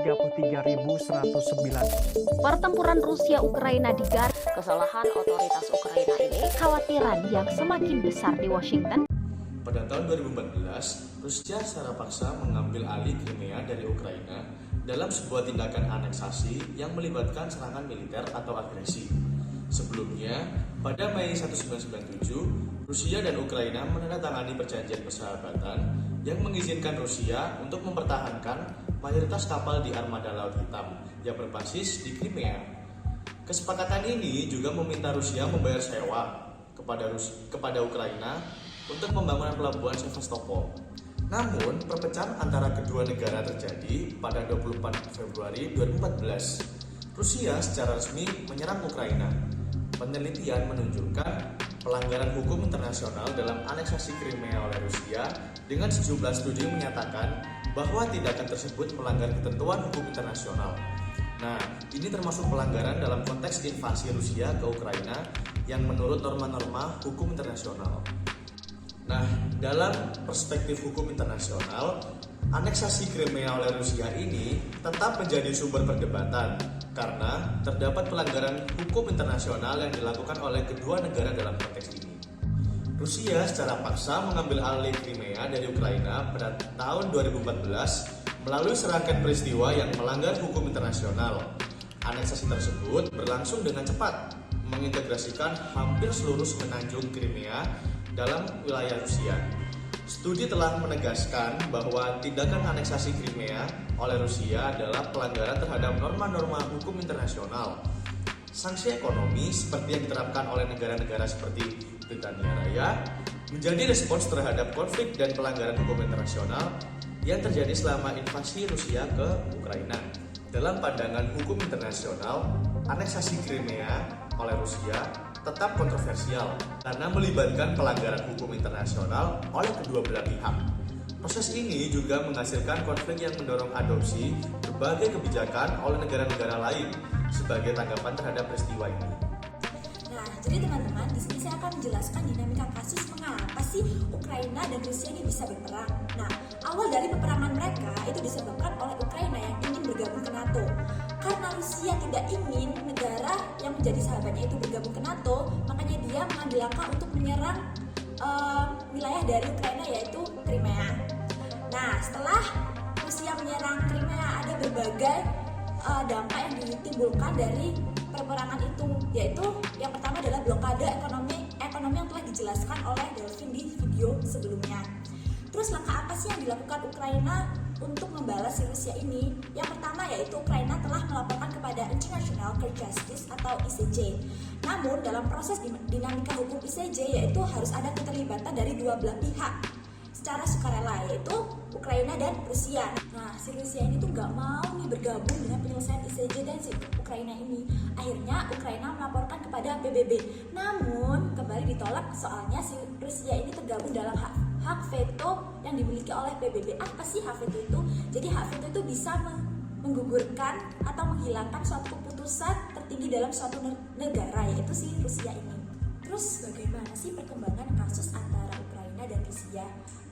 33.109. Pertempuran Rusia-Ukraina digaris. Kesalahan otoritas Ukraina ini kekhawatiran yang semakin besar di Washington. Pada tahun 2014, Rusia secara paksa mengambil alih Crimea dari Ukraina dalam sebuah tindakan aneksasi yang melibatkan serangan militer atau agresi. Sebelumnya, pada Mei 1997, Rusia dan Ukraina menandatangani perjanjian persahabatan yang mengizinkan Rusia untuk mempertahankan mayoritas kapal di armada Laut Hitam yang berbasis di Crimea. Kesepakatan ini juga meminta Rusia membayar sewa kepada Ukraina untuk pembangunan pelabuhan Sevastopol. Namun, perpecahan antara kedua negara terjadi pada 24 Februari 2014. Rusia secara resmi menyerang Ukraina. Penelitian menunjukkan pelanggaran hukum internasional dalam aneksasi Crimea oleh Rusia dengan sejumlah studi menyatakan bahwa tindakan tersebut melanggar ketentuan hukum internasional. Nah, ini termasuk pelanggaran dalam konteks invasi Rusia ke Ukraina yang menurut norma-norma hukum internasional. Nah, dalam perspektif hukum internasional, aneksasi Crimea oleh Rusia ini tetap menjadi sumber perdebatan karena terdapat pelanggaran hukum internasional yang dilakukan oleh kedua negara dalam konteks ini. Rusia secara paksa mengambil alih Crimea dari Ukraina pada tahun 2014 melalui serangkaian peristiwa yang melanggar hukum internasional. Aneksasi tersebut berlangsung dengan cepat, mengintegrasikan hampir seluruh semenanjung Crimea dalam wilayah Rusia. Studi telah menegaskan bahwa tindakan aneksasi Crimea oleh Rusia adalah pelanggaran terhadap norma-norma hukum internasional. Sanksi ekonomi seperti yang diterapkan oleh negara-negara seperti Britania Raya menjadi respons terhadap konflik dan pelanggaran hukum internasional yang terjadi selama invasi Rusia ke Ukraina. Dalam pandangan hukum internasional, aneksasi Crimea oleh Rusia tetap kontroversial karena melibatkan pelanggaran hukum internasional oleh kedua belah pihak. Proses ini juga menghasilkan konflik yang mendorong adopsi berbagai kebijakan oleh negara-negara lain sebagai tanggapan terhadap peristiwa ini. Nah, jadi teman-teman, di sini saya akan menjelaskan dinamika kasus mengapa sih Ukraina dan Rusia ini bisa berperang. Nah, awal dari peperangan mereka itu disebabkan oleh Ukraina yang ingin bergabung ke NATO. Karena Rusia tidak ingin negara yang menjadi sahabatnya itu bergabung ke NATO, makanya dia mengambil langkah untuk menyerang wilayah dari Ukraina yaitu Crimea. Nah, setelah Rusia menyerang Crimea, ada berbagai dampak yang ditimbulkan dari peperangan itu, yaitu yang pertama adalah blokade ekonomi yang telah dijelaskan oleh Delvin di video sebelumnya. Terus langkah apa sih yang dilakukan Ukraina untuk membalas si Rusia ini? Yang pertama yaitu Ukraina telah melaporkan kepada International Court Justice atau ICJ. Namun dalam proses dinamika hukum ICJ yaitu harus ada keterlibatan dari dua belah pihak secara sukarela, yaitu Ukraina dan Rusia. Nah, si Rusia ini tuh nggak mau nih bergabung dengan penyelesaian ICJ dan si Ukraina ini. Akhirnya Ukraina melaporkan kepada PBB. Namun kembali ditolak soalnya si Rusia ini tergabung dalam hak veto yang dimiliki oleh PBB. Apa sih hak veto itu? Jadi hak veto itu bisa menggugurkan atau menghilangkan suatu keputusan tertinggi dalam suatu negara, yaitu si Rusia ini. Terus bagaimana sih perkembangan kasus antara Ukraina dan Rusia?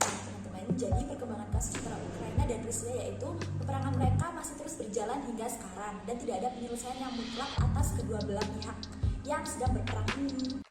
Nah, teman-teman, jadi perkembangan kasus antara Ukraina dan Rusia yaitu peperangan mereka masih terus berjalan hingga sekarang dan tidak ada penyelesaian yang mutlak atas kedua belah pihak yang sedang berperang ini.